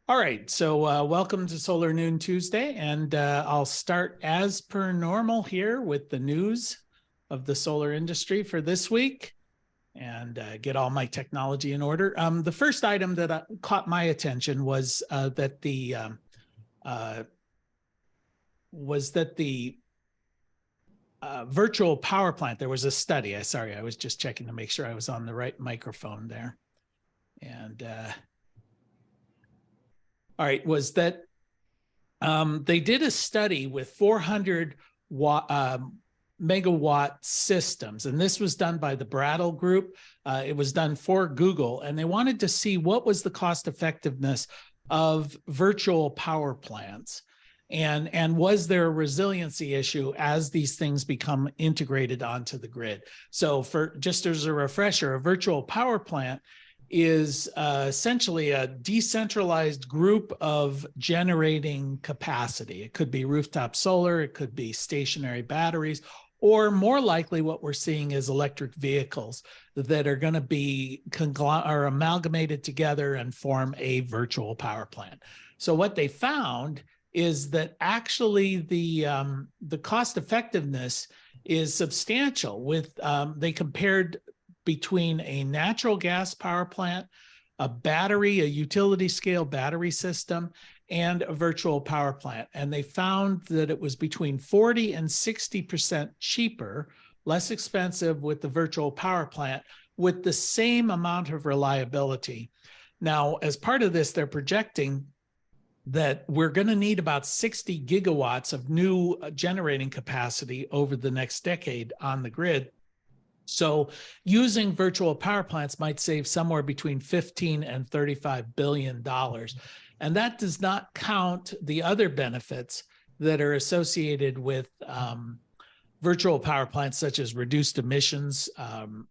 All right, so welcome to Solar Noon Tuesday, and I'll start as per normal here with the news of the solar industry for this week and get all my technology in order. The first item that caught my attention was that the virtual power plant. There was a study. Sorry, I was just checking to make sure I was on the right microphone there, and. All right, was that they did a study with 400 megawatt systems, and this was done by the Brattle Group. It was done for Google, and they wanted to see what was the cost effectiveness of virtual power plants, and was there a resiliency issue as these things become integrated onto the grid. So for just as a refresher, a virtual power plant is essentially a decentralized group of generating capacity. It could be rooftop solar, it could be stationary batteries, or more likely what we're seeing is electric vehicles that are going to be amalgamated together and form a virtual power plant. So what they found is that actually the cost effectiveness is substantial. They compared between a natural gas power plant, a battery, a utility scale battery system, and a virtual power plant. And they found that it was between 40 and 60% cheaper, less expensive with the virtual power plant, with the same amount of reliability. Now, as part of this, they're projecting that we're going to need about 60 gigawatts of new generating capacity over the next decade on the grid. So using virtual power plants might save somewhere between $15 and $35 billion. And that does not count the other benefits that are associated with virtual power plants, such as reduced emissions,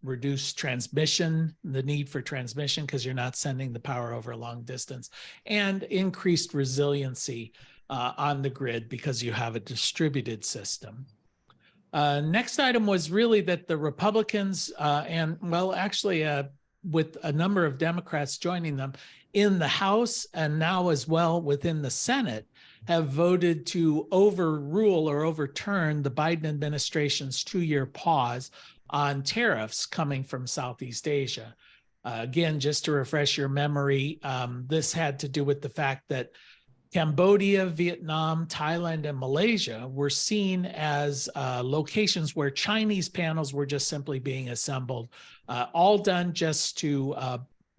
reduced transmission, the need for transmission because you're not sending the power over a long distance, and increased resiliency on the grid because you have a distributed system. Next item was really that the Republicans with a number of Democrats joining them in the House and now as well within the Senate, have voted to overrule or overturn the Biden administration's 2-year pause on tariffs coming from Southeast Asia. Again, just to refresh your memory, this had to do with the fact that Cambodia, Vietnam, Thailand, and Malaysia were seen as locations where Chinese panels were just simply being assembled, all done just to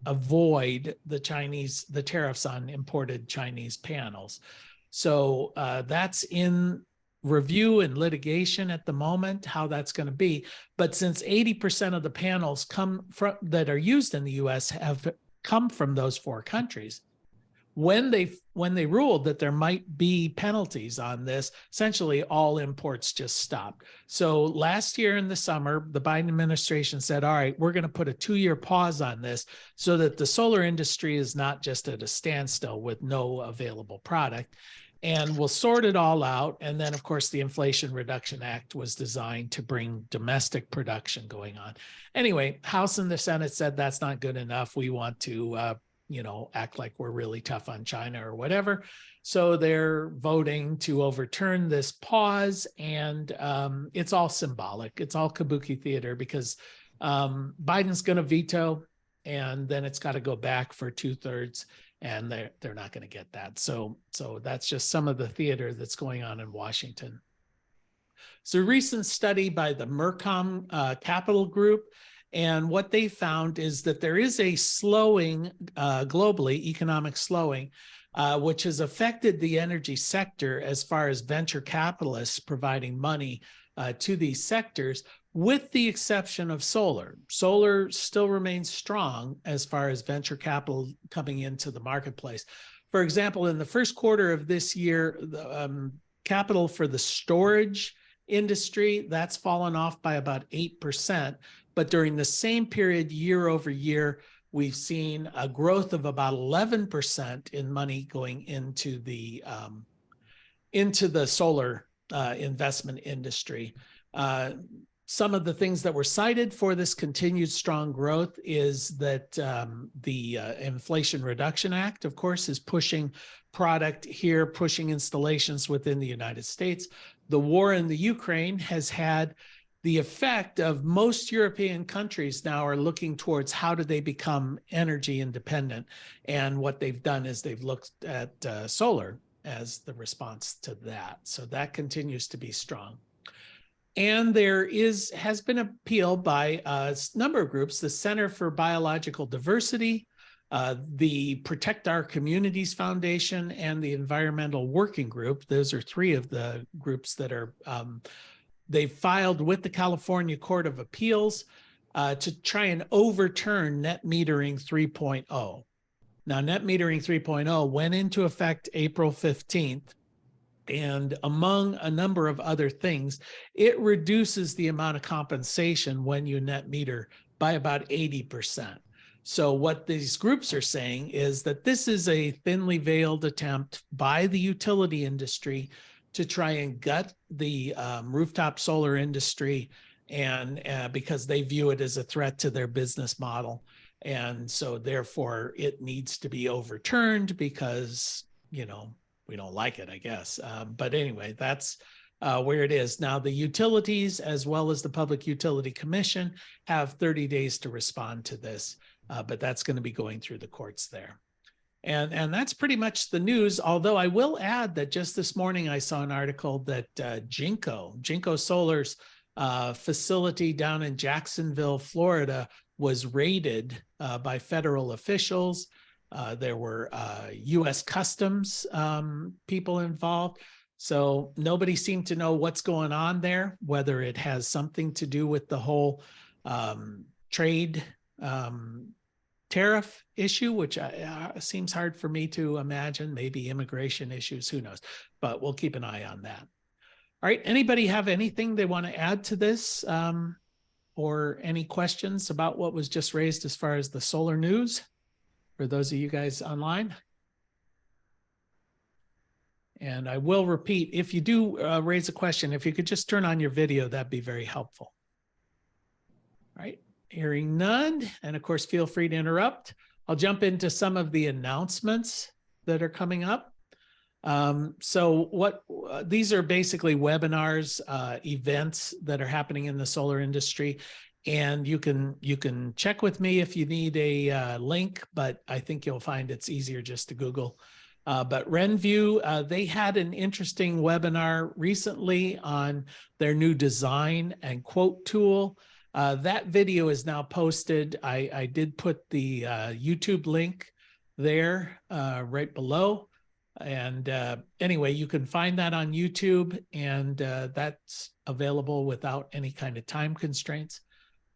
avoid the tariffs on imported Chinese panels. So that's in review and litigation at the moment, how that's going to be. But since 80% of the panels that are used in the U.S. have come from those 4 countries, when they ruled that there might be penalties on this, essentially all imports just stopped. So last year in the summer, the Biden administration said, all right, we're going to put a 2-year pause on this so that the solar industry is not just at a standstill with no available product. And we'll sort it all out. And then, of course, the Inflation Reduction Act was designed to bring domestic production going on. Anyway, House and the Senate said that's not good enough. We want to act like we're really tough on China or whatever. So they're voting to overturn this pause, and it's all symbolic. It's all kabuki theater because Biden's going to veto, and then it's got to go back for 2/3, and they're not going to get that. So that's just some of the theater that's going on in Washington. So a recent study by the Mercom Capital Group, and what they found is that there is a slowing globally, economic slowing, which has affected the energy sector as far as venture capitalists providing money to these sectors, with the exception of solar. Solar still remains strong as far as venture capital coming into the marketplace. For example, in the first quarter of this year, the capital for the storage industry, that's fallen off by about 8%. But during the same period, year over year, we've seen a growth of about 11% in money going into the solar investment industry. Some of the things that were cited for this continued strong growth is that the Inflation Reduction Act, of course, is pushing product here, pushing installations within the United States. The war in the Ukraine has had the effect of most European countries now are looking towards how do they become energy independent. And what they've done is they've looked at solar as the response to that. So that continues to be strong. And there has been appeal by a number of groups, the Center for Biological Diversity, the Protect Our Communities Foundation, and the Environmental Working Group. Those are three of the groups that are, they filed with the California Court of Appeals to try and overturn net metering 3.0. Now, net metering 3.0 went into effect April 15th. And among a number of other things, it reduces the amount of compensation when you net meter by about 80%. So what these groups are saying is that this is a thinly veiled attempt by the utility industry to try and gut the rooftop solar industry, and because they view it as a threat to their business model. And so therefore it needs to be overturned because, you know, we don't like it, I guess. But anyway, that's where it is. Now, the utilities, as well as the Public Utility Commission, have 30 days to respond to this, but that's going to be going through the courts there. And that's pretty much the news, although I will add that just this morning I saw an article that Jinko Solar's facility down in Jacksonville, Florida, was raided by federal officials. There were U.S. Customs people involved. So nobody seemed to know what's going on there, whether it has something to do with the whole trade tariff issue, which seems hard for me to imagine, maybe immigration issues, who knows, but we'll keep an eye on that. All right, anybody have anything they want to add to this or any questions about what was just raised as far as the solar news? For those of you guys online. And I will repeat, if you do raise a question, if you could just turn on your video, that'd be very helpful. All right, hearing none. And of course, feel free to interrupt. I'll jump into some of the announcements that are coming up. So these are basically webinars, events that are happening in the solar industry. And you can check with me if you need a link, but I think you'll find it's easier just to Google. But Renview, they had an interesting webinar recently on their new design and quote tool. That video is now posted. I did put the YouTube link there right below. And anyway, you can find that on YouTube, and that's available without any kind of time constraints.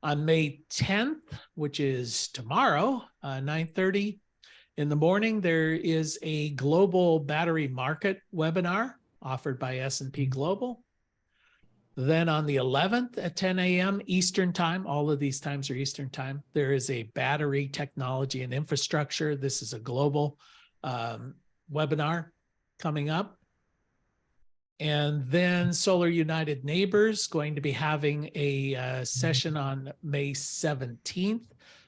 On May 10th, which is tomorrow, 9:30 in the morning, there is a global battery market webinar offered by S&P Global. Then on the 11th at 10 a.m. Eastern Time, all of these times are Eastern Time, there is a battery technology and infrastructure. This is a global webinar coming up. And then Solar United Neighbors going to be having a session on May 17th,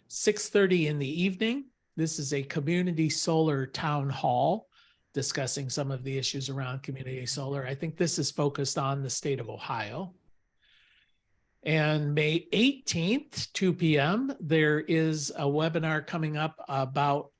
6:30 in the evening. This is a community solar town hall discussing some of the issues around community solar. I think this is focused on the state of Ohio. And May 18th, 2 p.m., there is a webinar coming up about,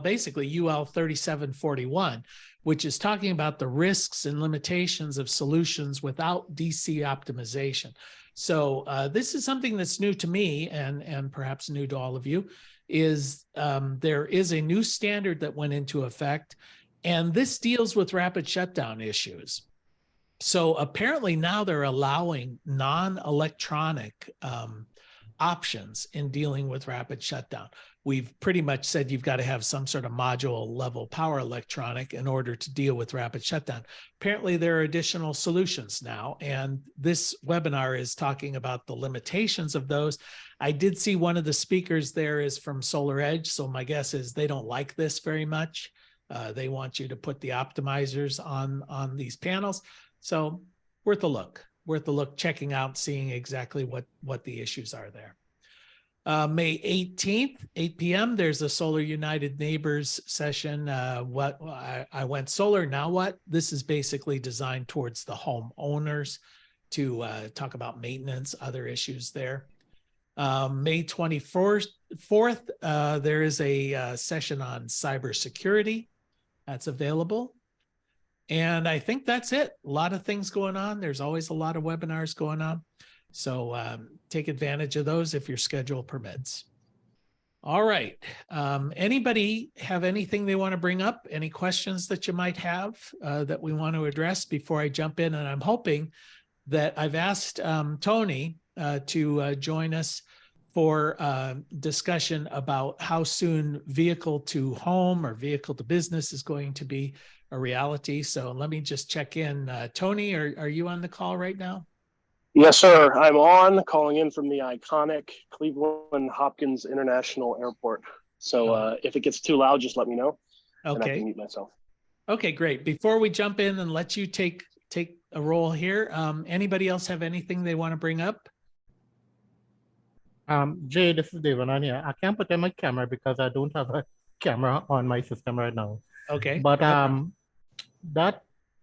basically UL 3741, which is talking about the risks and limitations of solutions without DC optimization. So this is something that's new to me and perhaps new to all of you, is there is a new standard that went into effect, and this deals with rapid shutdown issues. So apparently now they're allowing non-electronic options in dealing with rapid shutdown. We've pretty much said you've got to have some sort of module level power electronic in order to deal with rapid shutdown. Apparently there are additional solutions now, and this webinar is talking about the limitations of those. I did see one of the speakers there is from SolarEdge, so my guess is they don't like this very much. They want you to put the optimizers on these panels. So worth a look. worth a look, checking out, seeing exactly what the issues are there. May 18th, 8 p.m., there's a Solar United Neighbors session. I went solar, now what? This is basically designed towards the homeowners to talk about maintenance, other issues there. May 24th, there is a session on cybersecurity that's available. And I think that's it. A lot of things going on. There's always a lot of webinars going on. So take advantage of those if your schedule permits. All right. Anybody have anything they want to bring up? Any questions that you might have that we want to address before I jump in? And I'm hoping that I've asked Tony to join us for discussion about how soon vehicle to home or vehicle to business is going to be a reality. So let me just check in. Tony, are you on the call right now? Yes, sir. I'm on, calling in from the iconic Cleveland Hopkins International Airport. So if it gets too loud, just let me know. Okay. And I can mute myself. Okay, great. Before we jump in and let you take a role here, anybody else have anything they want to bring up? Jay, this is David on here. I can't put in my camera because I don't have a camera on my system right now. Okay. But that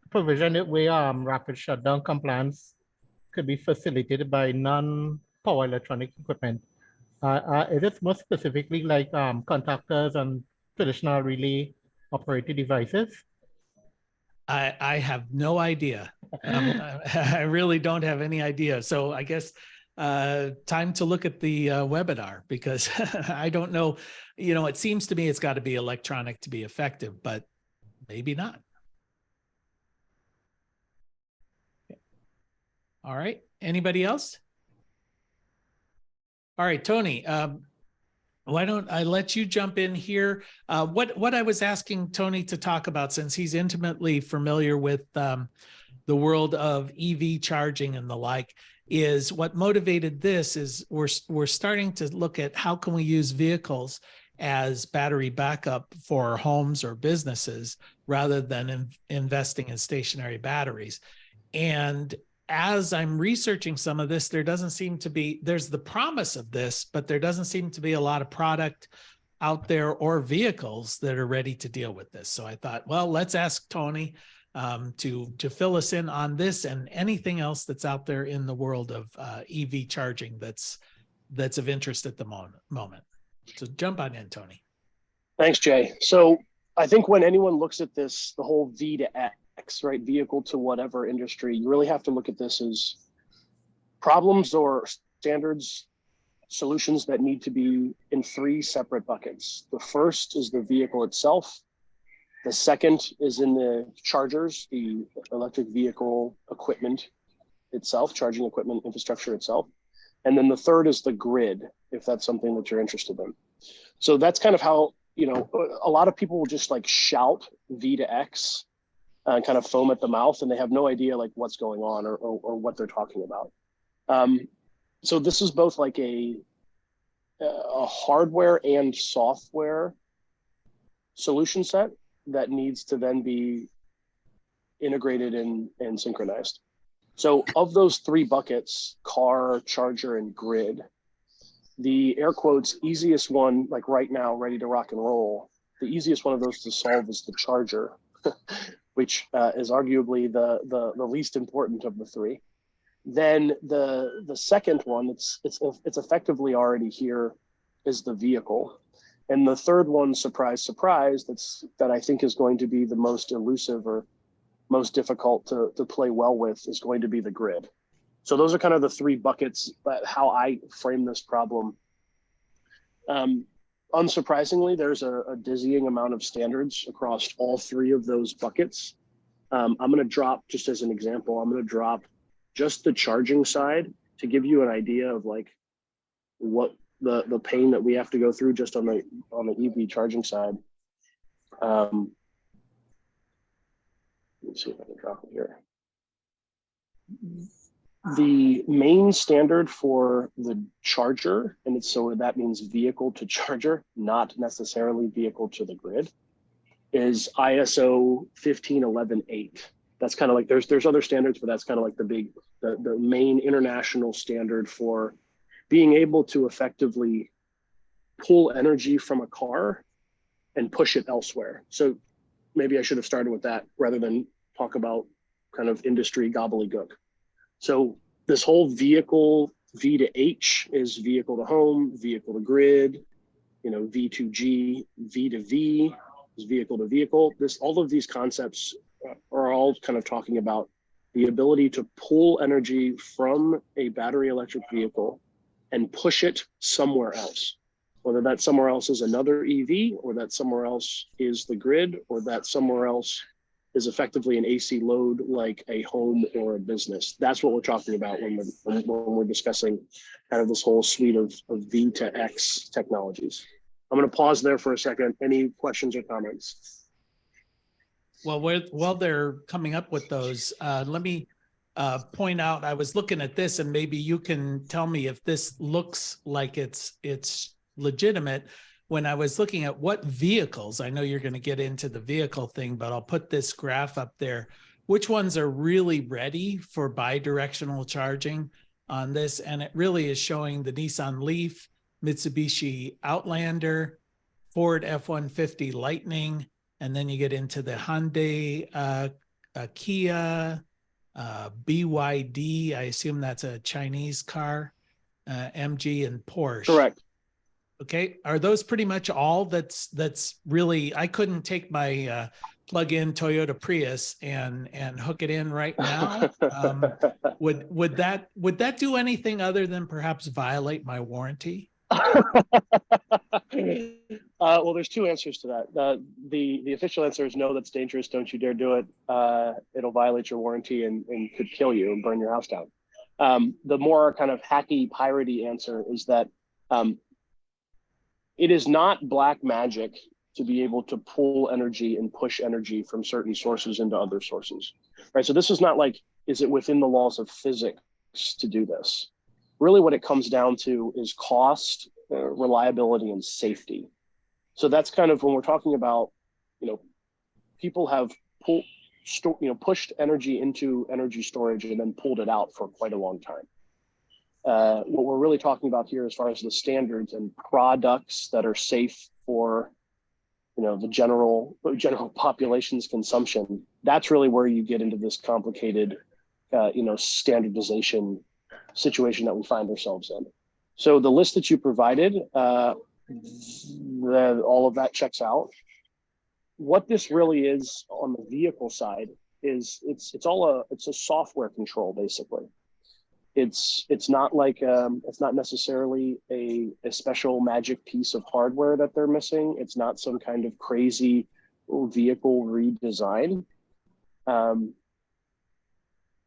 provision where rapid shutdown compliance could be facilitated by non-power electronic equipment. Is it more specifically like contactors and traditional relay operated devices? I have no idea. I really don't have any idea. So I guess time to look at the webinar, because I don't know, it seems to me it's got to be electronic to be effective, but maybe not. All right. Anybody else? All right, Tony, why don't I let you jump in here? What I was asking Tony to talk about, since he's intimately familiar with the world of EV charging and the like, is what motivated this is we're starting to look at how can we use vehicles as battery backup for homes or businesses rather than investing in stationary batteries. And as I'm researching some of this, there doesn't seem to be, there's the promise of this, but there doesn't seem to be a lot of product out there or vehicles that are ready to deal with this. So I thought, well, let's ask Tony to fill us in on this and anything else that's out there in the world of EV charging that's of interest at the moment. So jump on in, Tony. Thanks, Jay. So I think when anyone looks at this, the whole V to X, right, vehicle to whatever industry, you really have to look at this as problems or standards, solutions that need to be in three separate buckets. The first is the vehicle itself. The second is in the chargers, the electric vehicle equipment itself, charging equipment infrastructure itself. And then the third is the grid, if that's something that you're interested in. So that's kind of how, a lot of people will just like shout V to X and kind of foam at the mouth, and they have no idea like what's going on or what they're talking about. So this is both like a hardware and software solution set that needs to then be integrated and synchronized. So of those three buckets, car, charger, and grid, the air quotes easiest one, like right now, ready to rock and roll, the easiest one of those to solve is the charger, which is arguably the least important of the three. Then the second one, it's effectively already here, is the vehicle. And the third one, surprise, surprise, that I think is going to be the most elusive or most difficult to play well with is going to be the grid. So those are kind of the three buckets, how I frame this problem. Unsurprisingly, there's a dizzying amount of standards across all three of those buckets. I'm going to drop, just as an example, I'm going to drop just the charging side to give you an idea of like what the pain that we have to go through just on the EV charging side. Let me see if I can drop it here. The main standard for the charger, and so that means vehicle to charger, not necessarily vehicle to the grid, is ISO 15118. That's kind of like, there's other standards, but that's kind of like the main international standard for being able to effectively pull energy from a car and push it elsewhere. So maybe I should have started with that rather than talk about kind of industry gobbledygook. So this whole vehicle, V to H is vehicle to home, vehicle to grid, V to G, V to V is vehicle to vehicle. All of these concepts are all kind of talking about the ability to pull energy from a battery electric vehicle and push it somewhere else, whether that somewhere else is another EV, or that somewhere else is the grid, or that somewhere else is effectively an AC load like a home or a business. That's what we're talking about when we're discussing kind of this whole suite of V to X technologies. I'm going to pause there for a second. Any questions or comments? Well, while they're coming up with those, let me point out, I was looking at this, and maybe you can tell me if this looks like it's legitimate. When I was looking at what vehicles, I know you're going to get into the vehicle thing, but I'll put this graph up there. Which ones are really ready for bidirectional charging on this? And it really is showing the Nissan Leaf, Mitsubishi Outlander, Ford F-150 Lightning, and then you get into the Hyundai, Kia, BYD. I assume that's a Chinese car, MG, and Porsche. Correct. Okay, are those pretty much all that's really? I couldn't take my plug-in Toyota Prius and hook it in right now. Would that do anything other than perhaps violate my warranty? Well, there's two answers to that. The official answer is no, that's dangerous. Don't you dare do it. It'll violate your warranty and could kill you and burn your house down. The more kind of hacky, piratey answer is that it is not black magic to be able to pull energy and push energy from certain sources into other sources, right? So this is not like, is it within the laws of physics to do this? Really what it comes down to is cost, reliability, and safety. So that's kind of when we're talking about, people have pushed energy into energy storage and then pulled it out for quite a long time. What we're really talking about here, as far as the standards and products that are safe for, the general population's consumption, that's really where you get into this complicated, standardization situation that we find ourselves in. So the list that you provided, all of that checks out. What this really is on the vehicle side is it's a software control, basically. It's not like it's not necessarily a special magic piece of hardware that they're missing. It's not some kind of crazy vehicle redesign.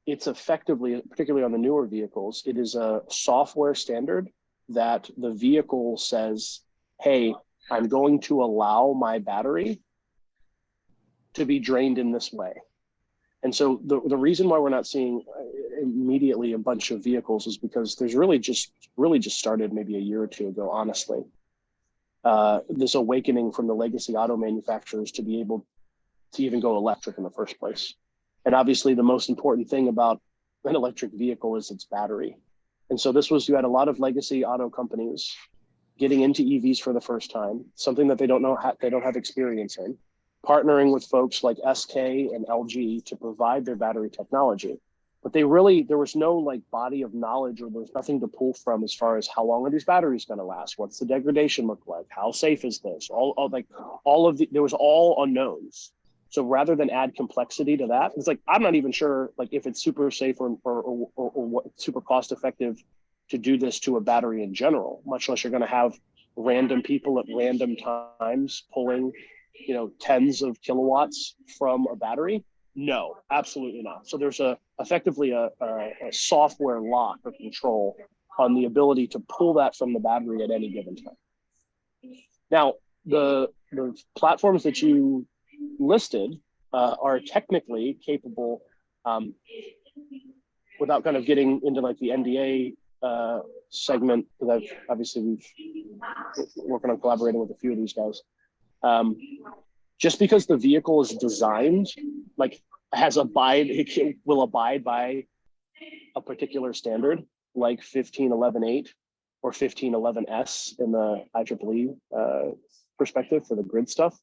It's effectively, particularly on the newer vehicles, it is a software standard that the vehicle says, hey, I'm going to allow my battery to be drained in this way. And so the reason why we're not seeing immediately a bunch of vehicles is because there's really just started maybe a year or two ago, honestly, this awakening from the legacy auto manufacturers to be able to even go electric in the first place. And obviously the most important thing about an electric vehicle is its battery. And so you had a lot of legacy auto companies getting into EVs for the first time, something that they don't have experience in, partnering with folks like SK and LG to provide their battery technology. But there was no body of knowledge, or there's nothing to pull from as far as how long are these batteries going to last? What's the degradation look like? How safe is this? There was all unknowns. So rather than add complexity to that, it's I'm not even sure if it's super safe or what super cost effective to do this to a battery in general, much less you're going to have random people at random times pulling tens of kilowatts from a battery. No, absolutely not. So there's effectively a software lock or control on the ability to pull that from the battery at any given time. Now, the platforms that you listed are technically capable, without kind of getting into the NDA segment, because we've working on collaborating with a few of these guys. Just because the vehicle is designed, will abide by a particular standard like 15.11.8 or 15.11s in the IEEE perspective for the grid stuff.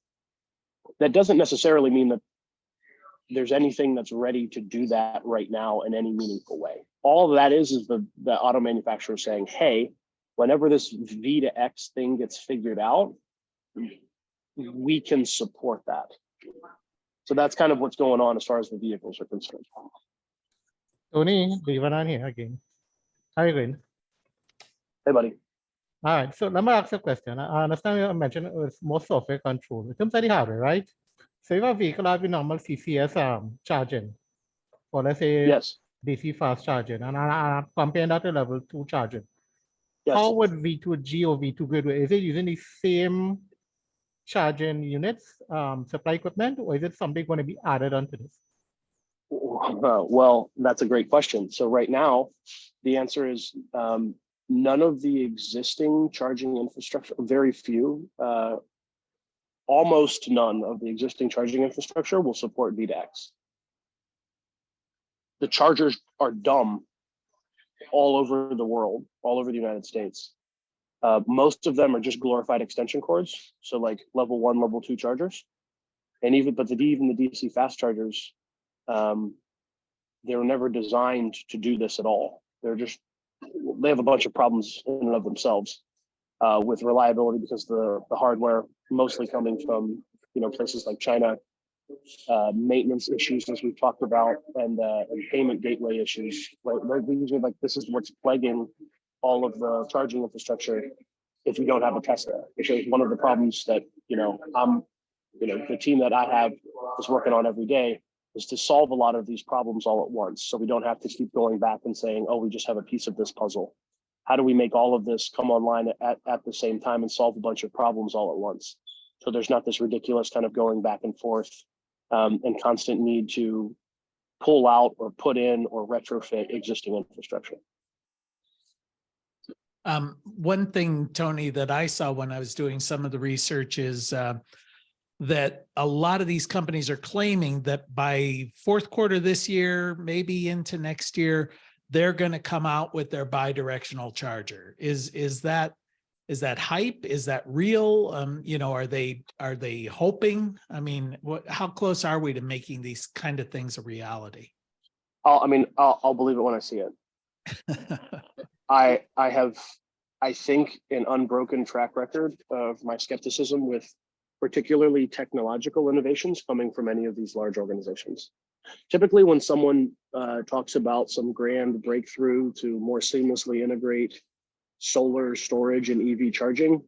That doesn't necessarily mean that there's anything that's ready to do that right now in any meaningful way. All of that is the auto manufacturer saying, hey, whenever this V to X thing gets figured out, we can support that. So that's kind of what's going on as far as the vehicles are concerned. Tony, leave it on here again. Hi, Glenn. Hey, buddy. All right, so let me ask you a question. I understand you mentioned it was more software control. In terms of the hardware, right? So if a vehicle has the normal CCS charging, or let's say Yes. DC fast charging, and I'm comparing that to level 2 charging, Yes. how would V2G or V2 grid work? Is it using the same charging units, supply equipment, or is it something going to be added onto this? Well, that's a great question. So right now, the answer is none of the existing charging infrastructure, very few, almost none of the existing charging infrastructure will support V2X. The chargers are dumb all over the world, all over the United States. Most of them are just glorified extension cords. So like level 1, level 2 chargers. And even the DC fast chargers, they were never designed to do this at all. They have a bunch of problems in and of themselves with reliability because the hardware mostly coming from places like China, maintenance issues as we've talked about, and payment gateway issues. This is what's plaguing all of the charging infrastructure if you don't have a Tesla, which is one of the problems that the team that I have is working on every day, is to solve a lot of these problems all at once. So we don't have to keep going back and saying, oh, we just have a piece of this puzzle. How do we make all of this come online at the same time and solve a bunch of problems all at once? So there's not this ridiculous kind of going back and forth and constant need to pull out or put in or retrofit existing infrastructure. One thing, Tony, that I saw when I was doing some of the research is that a lot of these companies are claiming that by fourth quarter this year, maybe into next year, they're going to come out with their bidirectional charger. Is that hype? Is that real? Are they hoping? I mean, how close are we to making these kind of things a reality? I'll believe it when I see it. I have, I think, an unbroken track record of my skepticism with particularly technological innovations coming from any of these large organizations. Typically, when someone talks about some grand breakthrough to more seamlessly integrate solar storage and EV charging,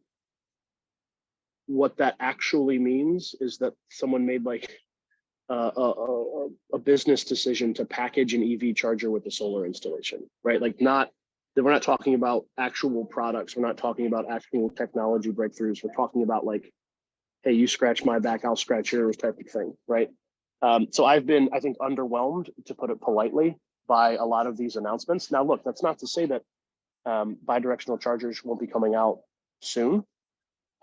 what that actually means is that someone made like a business decision to package an EV charger with a solar installation, right? Like we're not talking about actual products. We're not talking about actual technology breakthroughs. We're talking about like, hey, you scratch my back, I'll scratch yours type of thing, right? So I've been, I think, underwhelmed, to put it politely, by a lot of these announcements. Now, look, that's not to say that bidirectional chargers won't be coming out soon.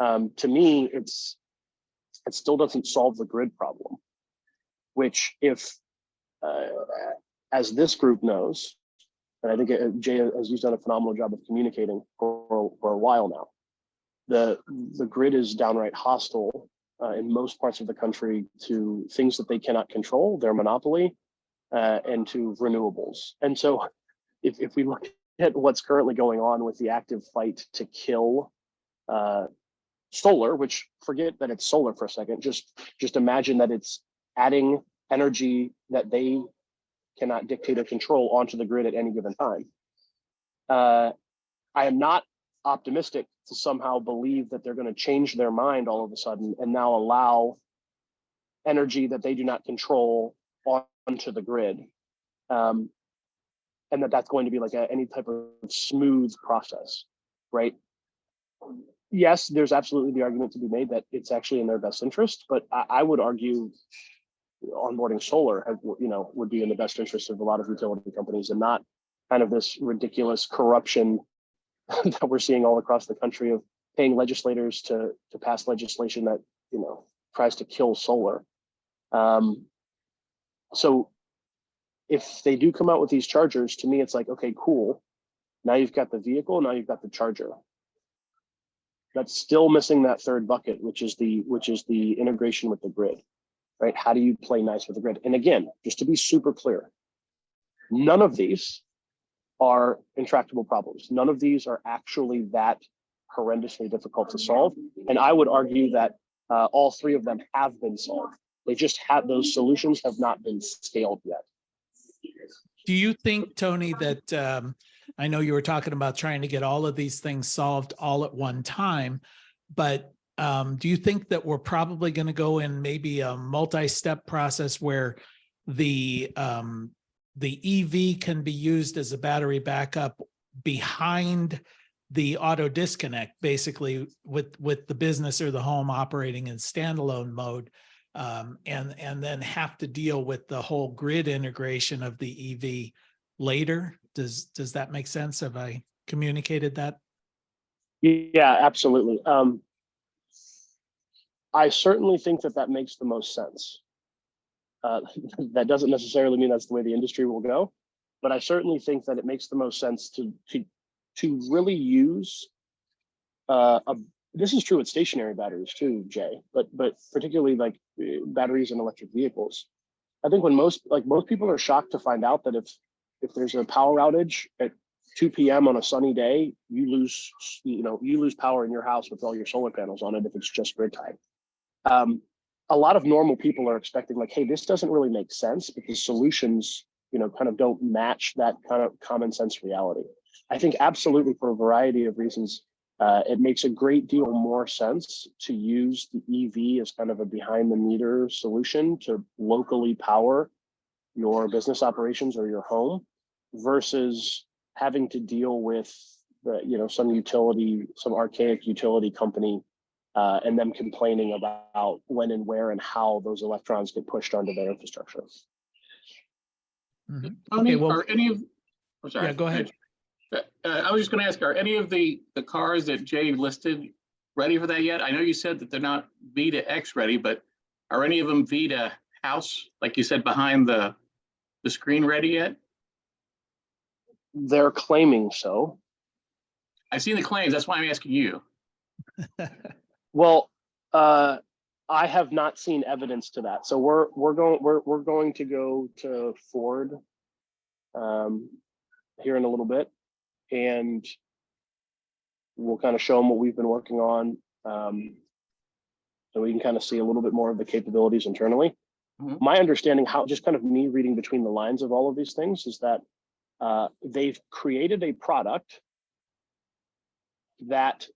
To me, it still doesn't solve the grid problem, which if, as this group knows, and I think Jay, as he's done a phenomenal job of communicating for a while now, the grid is downright hostile in most parts of the country to things that they cannot control, their monopoly, and to renewables. And so if we look at what's currently going on with the active fight to kill solar, which, forget that it's solar for a second, just imagine that it's adding energy that they cannot dictate or control onto the grid at any given time. I am not optimistic to somehow believe that they're going to change their mind all of a sudden and now allow energy that they do not control onto the grid, and that's going to be like any type of smooth process, right? Yes, there's absolutely the argument to be made that it's actually in their best interest, but I would argue onboarding solar would be in the best interest of a lot of utility companies, and not kind of this ridiculous corruption that we're seeing all across the country of paying legislators to pass legislation that tries to kill solar. So if they do come out with these chargers, to me, it's like, okay, cool. Now you've got the vehicle, now you've got the charger. That's still missing that third bucket, which is the integration with the grid, right? How do you play nice with the grid? And again, just to be super clear, none of these are intractable problems. None of these are actually that horrendously difficult to solve. And I would argue that all three of them have been solved. They just have, those solutions have not been scaled yet. Do you think, Tony, that I know you were talking about trying to get all of these things solved all at one time, but do you think that we're probably going to go in maybe a multi-step process where the EV can be used as a battery backup behind the auto disconnect, basically with the business or the home operating in standalone mode, and then have to deal with the whole grid integration of the EV later? Does that make sense? Have I communicated that? Yeah, absolutely. I certainly think that makes the most sense. That doesn't necessarily mean that's the way the industry will go, but I certainly think that it makes the most sense to really use this is true with stationary batteries too, Jay, but particularly like batteries in electric vehicles. I think when most people are shocked to find out that if there's a power outage at 2 p.m. on a sunny day, you lose power in your house with all your solar panels on it if it's just grid time. A lot of normal people are expecting like, hey, this doesn't really make sense because solutions, kind of don't match that kind of common sense reality. I think absolutely for a variety of reasons, it makes a great deal more sense to use the EV as kind of a behind the meter solution to locally power your business operations or your home versus having to deal with some archaic utility company and them complaining about when and where and how those electrons get pushed onto their infrastructure. Mm-hmm. Tony, Okay, well, are any of, I'm sorry. Yeah, go ahead. I was just going to ask, are any of the cars that Jay listed ready for that yet? I know you said that they're not V2X ready, but are any of them V2 house, like you said, behind the screen ready yet? They're claiming so. I've seen the claims. That's why I'm asking you. Well, I have not seen evidence to that. So we're going to go to Ford here in a little bit, and we'll kind of show them what we've been working on, so we can kind of see a little bit more of the capabilities internally. Mm-hmm. My understanding, how just kind of me reading between the lines of all of these things, is that they've created a product that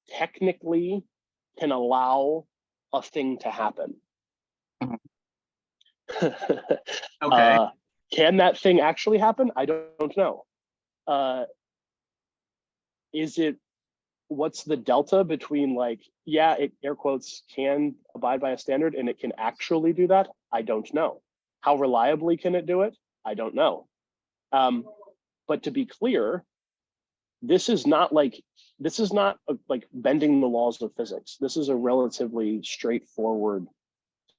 technically can allow a thing to happen. Mm-hmm. Okay. Can that thing actually happen? I don't know. What's the delta between like, yeah, it air quotes can abide by a standard and it can actually do that? I don't know. How reliably can it do it? I don't know. But to be clear, this is not like bending the laws of physics. This is a relatively straightforward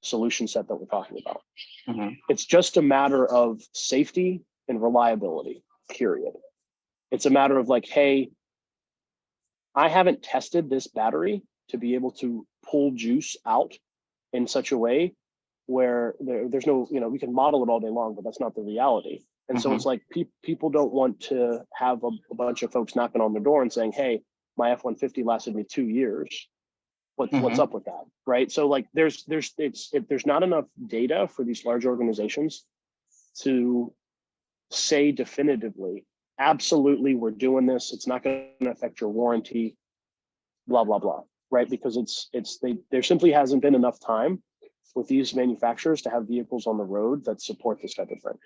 solution set that we're talking about. Mm-hmm. It's just a matter of safety and reliability, period. It's a matter of like, hey, I haven't tested this battery to be able to pull juice out in such a way where there's no, we can model it all day long, but that's not the reality. And so it's like people don't want to have a bunch of folks knocking on the door and saying, hey, my F-150 lasted me 2 years. What's up with that, right? So like there's not enough data for these large organizations to say definitively, absolutely, we're doing this. It's not going to affect your warranty, blah, blah, blah, right? Because there simply hasn't been enough time with these manufacturers to have vehicles on the road that support this type of thing.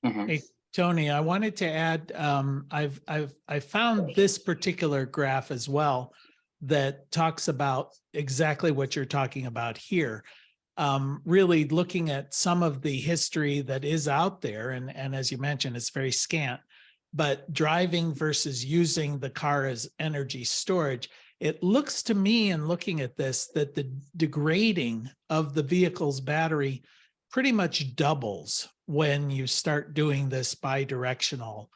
Mm-hmm. Hey, Tony, I wanted to add, I found this particular graph as well that talks about exactly what you're talking about here. Really looking at some of the history that is out there. And as you mentioned, it's very scant, but driving versus using the car as energy storage. It looks to me, in looking at this, that the degrading of the vehicle's battery pretty much doubles when you start doing this bi-directional,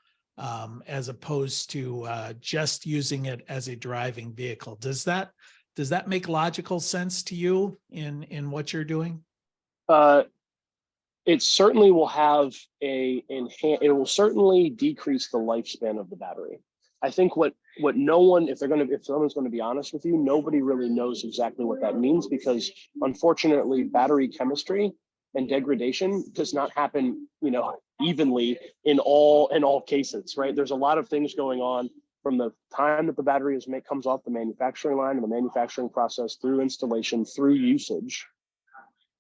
as opposed to just using it as a driving vehicle. Does that make logical sense to you in what you're doing? It certainly will have it will certainly decrease the lifespan of the battery. I think what no one, if someone's going to be honest with you, nobody really knows exactly what that means, because unfortunately battery chemistry and degradation does not happen, evenly in all cases, right? There's a lot of things going on from the time that the battery comes off the manufacturing line and the manufacturing process through installation, through usage,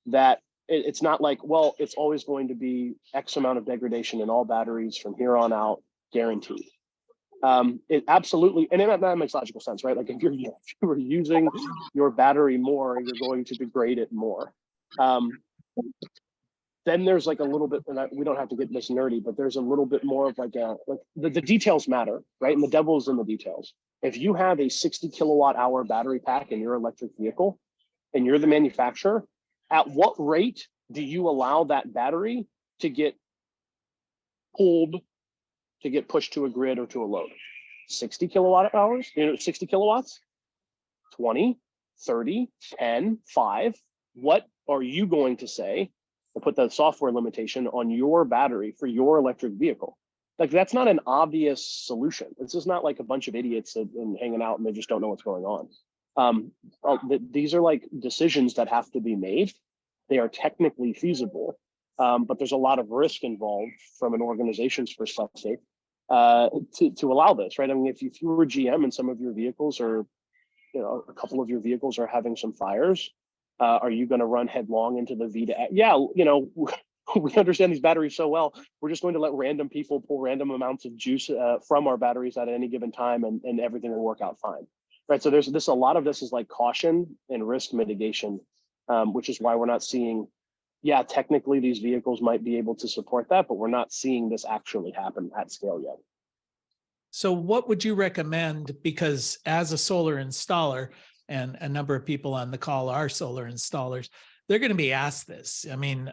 that it's not like, well, it's always going to be X amount of degradation in all batteries from here on out, guaranteed. It absolutely, and that makes logical sense, right? Like if you're using your battery more, you're going to degrade it more. Then there's like a little bit, and we don't have to get this nerdy, but there's a little bit more of like the details matter, right? And the devil is in the details. If you have a 60 kilowatt hour battery pack in your electric vehicle and you're the manufacturer, at what rate do you allow that battery to get pulled, to get pushed to a grid or to a load? 60 kilowatt hours, 60 kilowatts, 20, 30, 10, 5. What are you going to say to put the software limitation on your battery for your electric vehicle? Like, that's not an obvious solution. This is not like a bunch of idiots and hanging out and they just don't know what's going on. These are like decisions that have to be made. They are technically feasible, but there's a lot of risk involved from an organization's perspective to allow this, right? I mean, if you were GM and some of your vehicles are, a couple of your vehicles are having some fires, are you going to run headlong into the VEDA? Yeah, we understand these batteries so well. We're just going to let random people pull random amounts of juice from our batteries at any given time, and everything will work out fine. Right, so there's a lot of this is like caution and risk mitigation, which is why we're not seeing, technically these vehicles might be able to support that, but we're not seeing this actually happen at scale yet. So what would you recommend? Because as a solar installer, and a number of people on the call are solar installers, they're going to be asked this. I mean,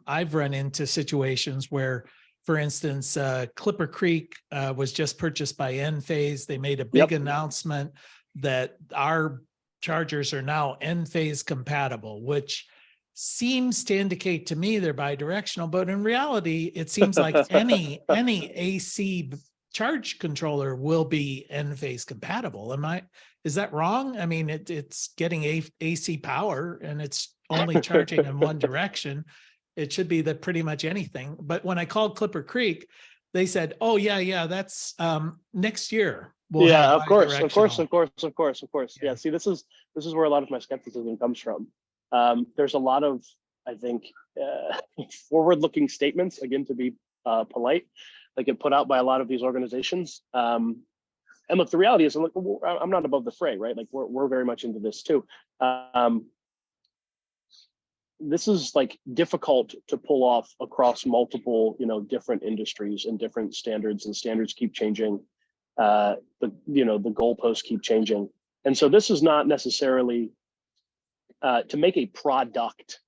I've run into situations where, for instance, Clipper Creek was just purchased by Enphase. They made a big announcement that our chargers are now Enphase compatible, which seems to indicate to me they're bidirectional, but in reality, it seems like any AC charge controller will be Enphase compatible. Is that wrong? I mean, it's getting AC power and it's only charging in one direction. It should be that pretty much anything. But when I called Clipper Creek, they said, "Oh yeah, that's next year." Of course. Yeah. See, this is where a lot of my skepticism comes from. There's a lot of, I think, forward-looking statements, again, to be polite, that get put out by a lot of these organizations. And look, the reality is, I'm not above the fray, right? Like we're very much into this too. This is like difficult to pull off across multiple, different industries and different standards, and standards keep changing. The goalposts keep changing. And so this is not necessarily to make a product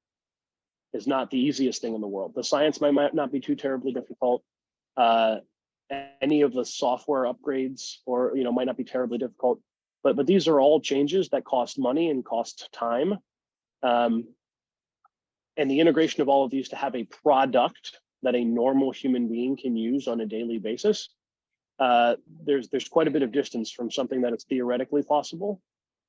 is not the easiest thing in the world. The science might not be too terribly difficult. Any of the software upgrades or might not be terribly difficult, but these are all changes that cost money and cost time. And the integration of all of these to have a product that a normal human being can use on a daily basis, there's quite a bit of distance from something that is theoretically possible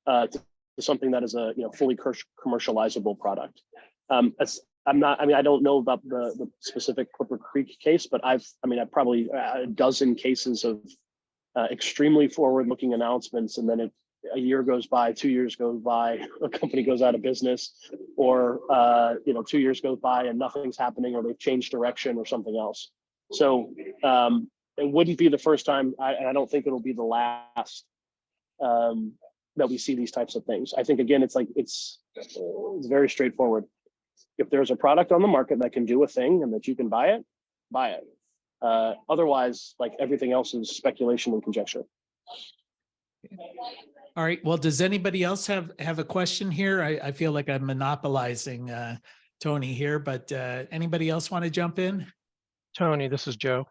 to something that is a fully commercializable product. I don't know about the specific Clipper Creek case, but I've probably a dozen cases of extremely forward-looking announcements, and then a year goes by, 2 years goes by, a company goes out of business, or 2 years goes by and nothing's happening, or they've changed direction or something else. So it wouldn't be the first time, and I don't think it'll be the last that we see these types of things. I think, again, it's very straightforward. If there's a product on the market that can do a thing and that you can buy it, buy it. Otherwise, like everything else is speculation and conjecture. All right. Well, does anybody else have a question here? I feel like I'm monopolizing Tony here, but anybody else want to jump in? Tony, this is Joe.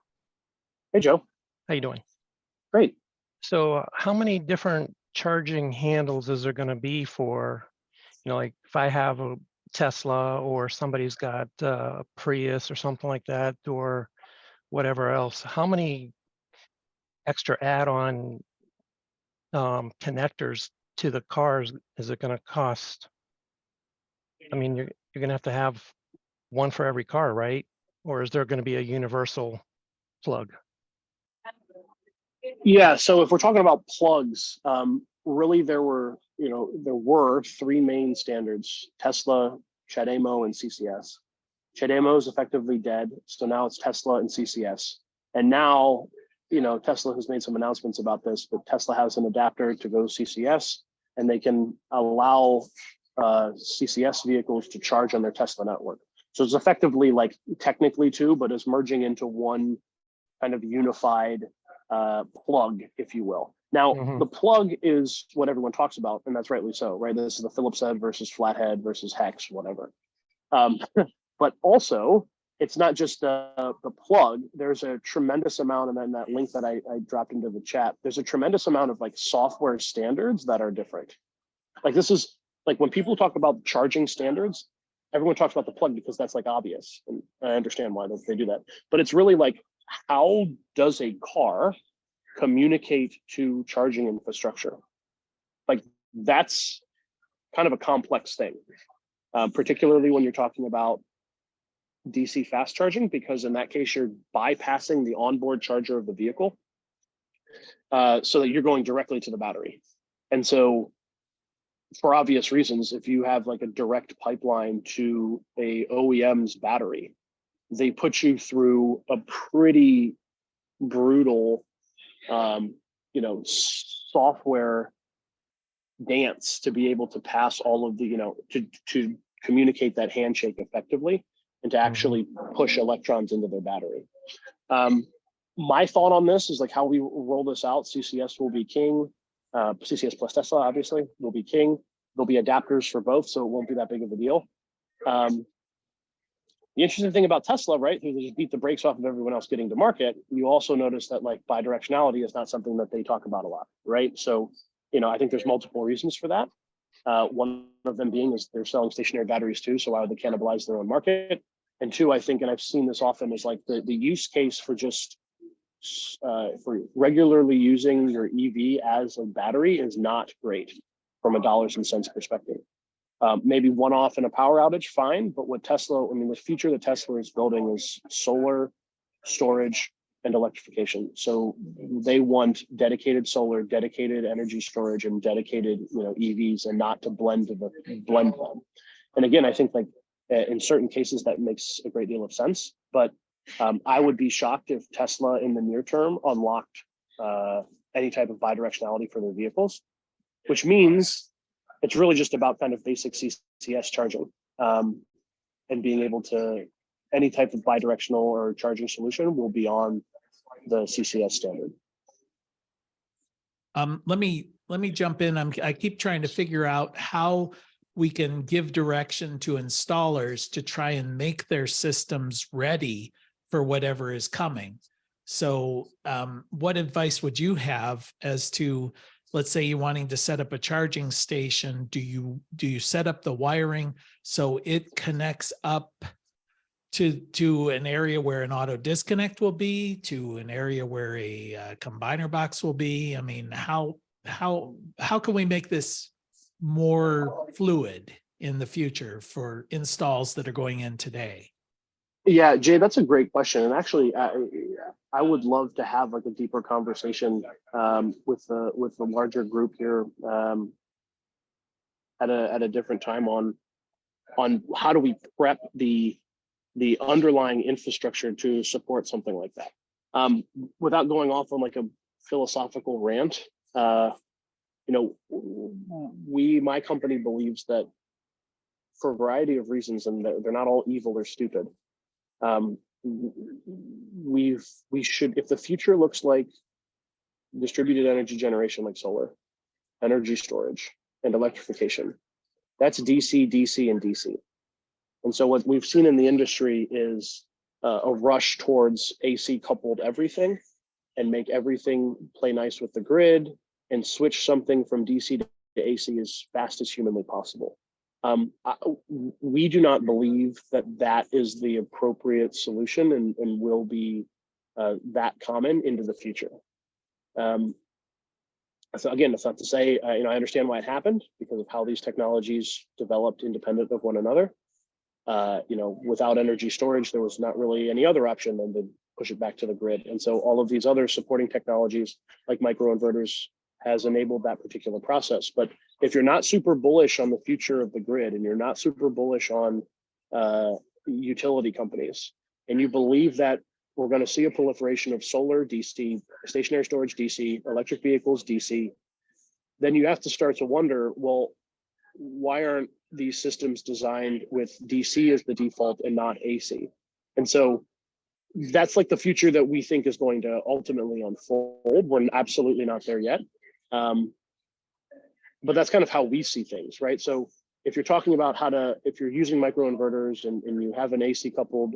Hey, Joe. How you doing? Great. So how many different charging handles is there going to be for, like if I have a Tesla or somebody's got a Prius or something like that, or whatever else, how many extra add-on connectors to the cars is it going to cost? I mean, you're going to have one for every car, right? Or is there going to be a universal plug? Yeah. So if we're talking about plugs, really there were three main standards: Tesla, CHAdeMO, and CCS. CHAdeMO is effectively dead, so now it's Tesla and CCS. And now, Tesla has made some announcements about this, but Tesla has an adapter to go CCS, and they can allow CCS vehicles to charge on their Tesla network. So it's effectively like technically two, but it's merging into one kind of unified plug, if you will. Now, the plug is what everyone talks about, and that's rightly so, right? This is the Phillips head versus flathead versus hex, whatever. But also, it's not just the plug. There's a tremendous amount, and then that link that I dropped into the chat, there's a tremendous amount of like software standards that are different. Like this is like when people talk about charging standards, everyone talks about the plug because that's like obvious, and I understand why they do that. But it's really like, how does a car communicate to charging infrastructure? Like that's kind of a complex thing, particularly when you're talking about DC fast charging, because in that case, you're bypassing the onboard charger of the vehicle so that you're going directly to the battery. And so for obvious reasons, if you have like a direct pipeline to a OEM's battery, they put you through a pretty brutal, software dance to be able to pass all of the, to communicate that handshake effectively and to actually push electrons into their battery. My thought on this is like how we roll this out. CCS will be king. CCS plus Tesla, obviously, will be king. There'll be adapters for both, so it won't be that big of a deal. The interesting thing about Tesla, right, they just beat the brakes off of everyone else getting to market. You also notice that like bidirectionality is not something that they talk about a lot, right? So, I think there's multiple reasons for that. One of them being is they're selling stationary batteries too, so why would they cannibalize their own market? And two, I think, and I've seen this often, is like the use case for just for regularly using your EV as a battery is not great from a dollars and cents perspective. Maybe one-off in a power outage, fine. But what Tesla, the future that Tesla is building is solar, storage, and electrification. So they want dedicated solar, dedicated energy storage, and dedicated, EVs, and not to blend them. And again, I think like in certain cases that makes a great deal of sense. But I would be shocked if Tesla in the near term unlocked any type of bidirectionality for their vehicles, which means it's really just about kind of basic CCS charging and being able to, any type of bidirectional or charging solution will be on the CCS standard. Let me jump in. I keep trying to figure out how we can give direction to installers to try and make their systems ready for whatever is coming. So what advice would you have as to, let's say you're wanting to set up a charging station? Do you set up the wiring so it connects up to an area where an auto disconnect will be, to an area where a combiner box will be? I mean, how can we make this more fluid in the future for installs that are going in today? Yeah, Jay, that's a great question. And actually, I would love to have like a deeper conversation with the larger group here at a different time on how do we prep the underlying infrastructure to support something like that. Without going off on like a philosophical rant, my company believes that for a variety of reasons, and they're not all evil or stupid, we should, if the future looks like distributed energy generation like solar, energy storage, and electrification, that's DC, DC, and DC. And so what we've seen in the industry is a rush towards AC coupled everything and make everything play nice with the grid and switch something from DC to AC as fast as humanly possible. We do not believe that that is the appropriate solution and will be that common into the future. So again, that's not to say, I understand why it happened because of how these technologies developed independent of one another. Without energy storage, there was not really any other option than to push it back to the grid. And so all of these other supporting technologies like microinverters has enabled that particular process. But if you're not super bullish on the future of the grid and you're not super bullish on utility companies, and you believe that we're going to see a proliferation of solar DC, stationary storage DC, electric vehicles DC, then you have to start to wonder, well, why aren't these systems designed with DC as the default and not AC? And so that's like the future that we think is going to ultimately unfold. We're absolutely not there yet. But that's kind of how we see things, right? So if you're talking about if you're using microinverters and you have an AC coupled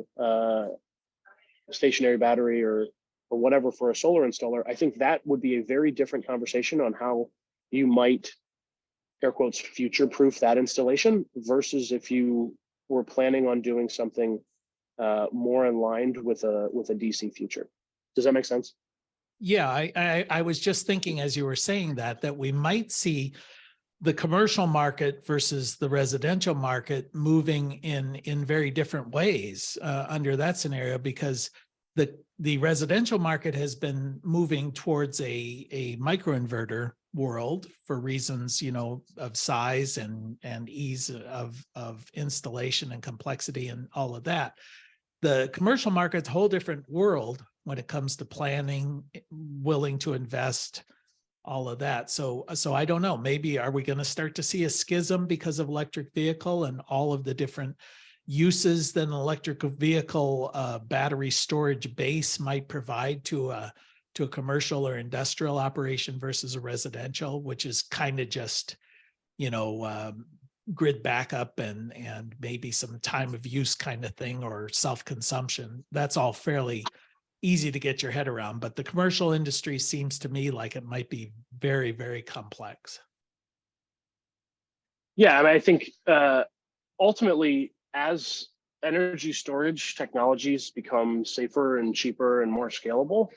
stationary battery or whatever for a solar installer, I think that would be a very different conversation on how you might, air quotes, future-proof that installation versus if you were planning on doing something more aligned with a DC future. Does that make sense? Yeah, I was just thinking as you were saying that we might see the commercial market versus the residential market moving in very different ways under that scenario, because the residential market has been moving towards a microinverter world for reasons, of size and ease of installation and complexity and all of that. The commercial market's a whole different world when it comes to planning, willing to invest, all of that. So I don't know, maybe are we going to start to see a schism because of electric vehicle and all of the different uses that an electric vehicle battery storage base might provide to a commercial or industrial operation versus a residential, which is kind of just, grid backup and maybe some time of use kind of thing or self-consumption. That's all fairly easy to get your head around, but the commercial industry seems to me like it might be very, very complex. Yeah, I think ultimately, as energy storage technologies become safer and cheaper and more scalable,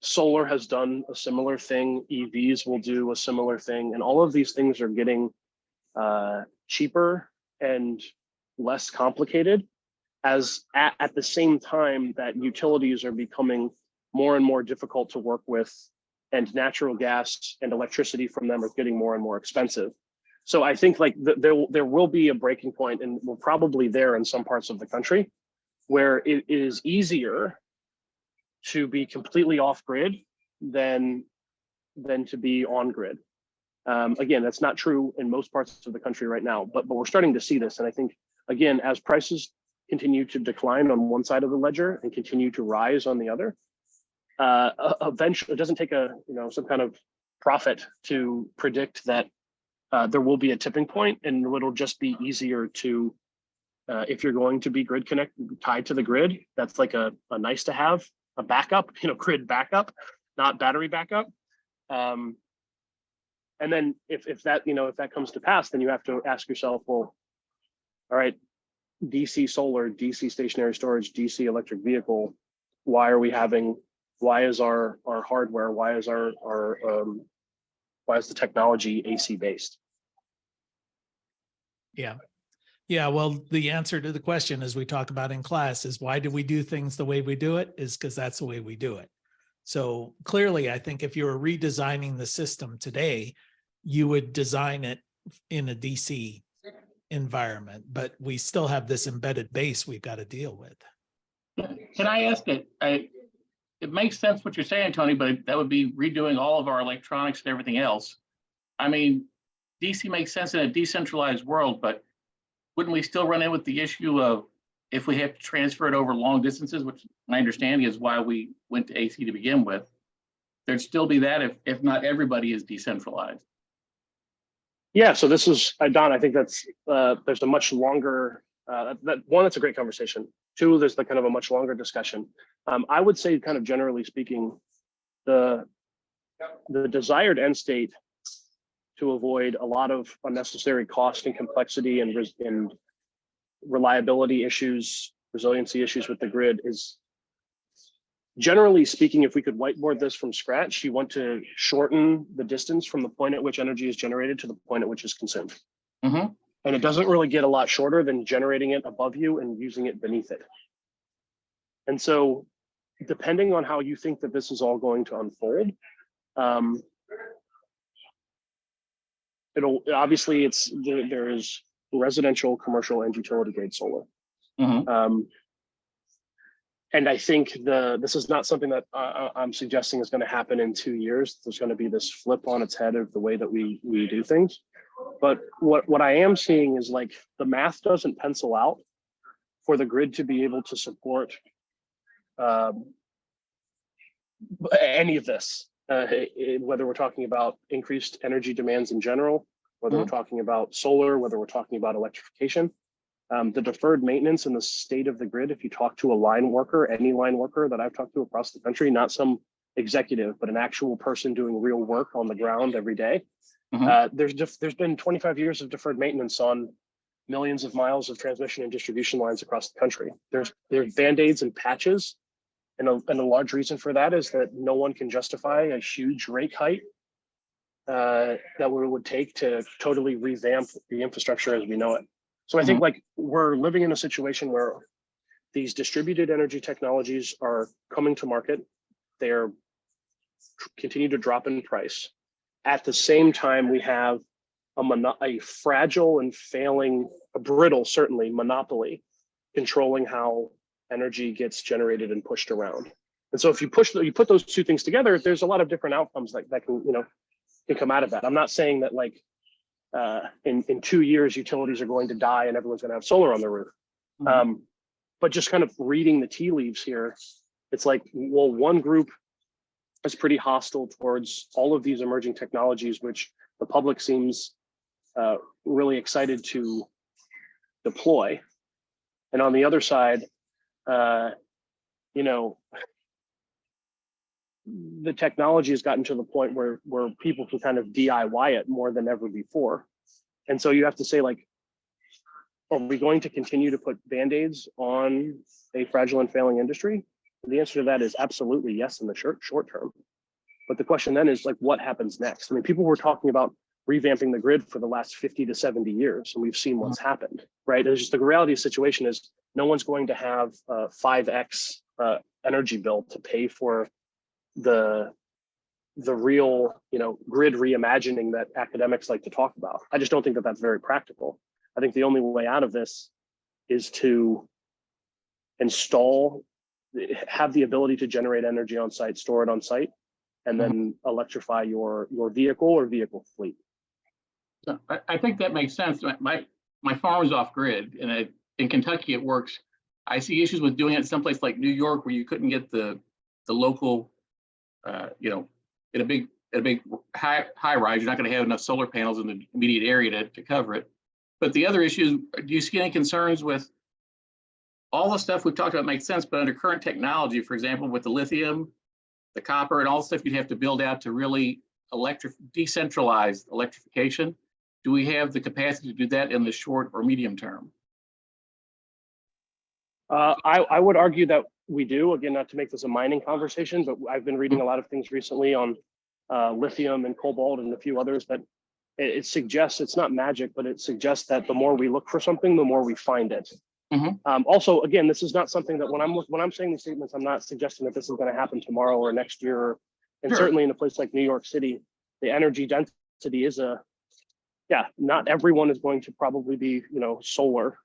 solar has done a similar thing. EVs will do a similar thing, and all of these things are getting cheaper and less complicated. As at the same time that utilities are becoming more and more difficult to work with, and natural gas and electricity from them are getting more and more expensive. So I think like there will be a breaking point, and we're probably there in some parts of the country, where it is easier to be completely off grid than to be on grid. Again, that's not true in most parts of the country right now, but we're starting to see this, and I think again, as prices continue to decline on one side of the ledger and continue to rise on the other, eventually it doesn't take some kind of prophet to predict that there will be a tipping point, and it'll just be easier to if you're going to be grid tied to the grid, that's like a nice to have, a backup, grid backup, not battery backup. And then if that comes to pass, then you have to ask yourself, well, all right, DC solar, DC stationary storage, DC electric vehicle, why is our hardware, why is the technology AC based? Yeah. Well, the answer to the question, as we talk about in class, is why do we do things the way we do it? Is because that's the way we do it. So clearly, I think if you were redesigning the system today, you would design it in a DC environment, but we still have this embedded base we've got to deal with. Can I ask it? It makes sense what you're saying, Tony, but that would be redoing all of our electronics and everything else. I mean, DC makes sense in a decentralized world, but wouldn't we still run in with the issue of if we have to transfer it over long distances, which my understanding is why we went to AC to begin with, there'd still be that if not everybody is decentralized. Yeah, so this is Don. I think that's there's a much longer that's a great conversation. Two, there's the kind of a much longer discussion. I would say, kind of generally speaking, the desired end state to avoid a lot of unnecessary cost and complexity and reliability issues, resiliency issues with the grid is, generally speaking, if we could whiteboard this from scratch, you want to shorten the distance from the point at which energy is generated to the point at which it's consumed. Mm-hmm. And it doesn't really get a lot shorter than generating it above you and using it beneath it. And so, depending on how you think that this is all going to unfold, it'll obviously there is residential, commercial, and utility grade solar. Mm-hmm. And I think this is not something that I'm suggesting is going to happen in 2 years. There's going to be this flip on its head of the way that we do things. But what I am seeing is, like, the math doesn't pencil out for the grid to be able to support any of this, whether we're talking about increased energy demands in general, whether we're talking about solar, whether we're talking about electrification. The deferred maintenance in the state of the grid, if you talk to a line worker, any line worker that I've talked to across the country, not some executive, but an actual person doing real work on the ground every day, there's been 25 years of deferred maintenance on millions of miles of transmission and distribution lines across the country. There's band-aids and patches, and a large reason for that is that no one can justify a huge rate hike that it would take to totally revamp the infrastructure as we know it. So I think, like, we're living in a situation where these distributed energy technologies are coming to market. They're continue to drop in price. At the same time, we have a fragile and failing, a brittle, certainly, monopoly controlling how energy gets generated and pushed around. And so if you put those two things together, there's a lot of different outcomes that can come out of that. I'm not saying that, like, in 2 years, utilities are going to die and everyone's going to have solar on their roof. But just kind of reading the tea leaves here, it's like, well, one group is pretty hostile towards all of these emerging technologies, which the public seems really excited to deploy. And on the other side, the technology has gotten to the point where people can kind of DIY it more than ever before. And so you have to say, like, are we going to continue to put band-aids on a fragile and failing industry? The answer to that is absolutely yes in the short term. But the question then is, like, what happens next? I mean, people were talking about revamping the grid for the last 50 to 70 years, and we've seen what's happened, right? It's just the reality of the situation is no one's going to have a 5x energy bill to pay for the real, grid reimagining that academics like to talk about. I just don't think that that's very practical. I think the only way out of this is to have the ability to generate energy on site, store it on site, and then electrify your vehicle or vehicle fleet. So I think that makes sense. My farm is off grid, and in Kentucky it works. I see issues with doing it someplace like New York, where you couldn't get the local, in a big high rise, you're not going to have enough solar panels in the immediate area to cover it. But the other issue is, do you see any concerns with all the stuff we've talked about? Makes sense, but under current technology, for example, with the lithium, the copper, and all the stuff you'd have to build out to really decentralize electrification, do we have the capacity to do that in the short or medium term? I would argue that we do. Again, not to make this a mining conversation, but I've been reading a lot of things recently on lithium and cobalt and a few others that it suggests, it's not magic, but it suggests that the more we look for something, the more we find it. Also, again, this is not something that when I'm saying these statements, I'm not suggesting that this is going to happen tomorrow or next year. And certainly in a place like New York City, the energy density is not everyone is going to probably be, solar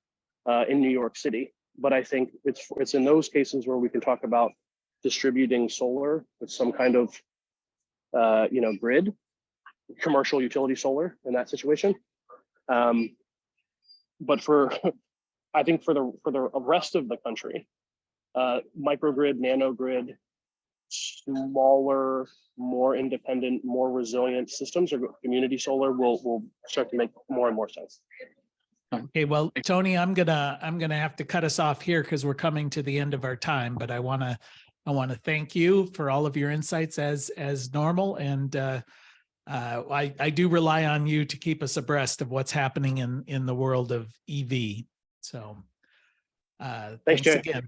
in New York City. But I think it's in those cases where we can talk about distributing solar with some kind of, grid, commercial utility solar in that situation. But I think for the rest of the country, microgrid, nanogrid, smaller, more independent, more resilient systems or community solar will start to make more and more sense. Okay, well, Tony, I'm gonna have to cut us off here because we're coming to the end of our time, but I wanna thank you for all of your insights as normal. And I do rely on you to keep us abreast of what's happening in the world of EV. So thanks Jay. again.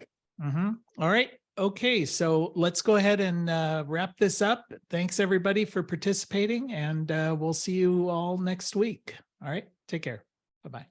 All right. Okay, so let's go ahead and wrap this up. Thanks everybody for participating, and we'll see you all next week. All right, take care. Bye-bye.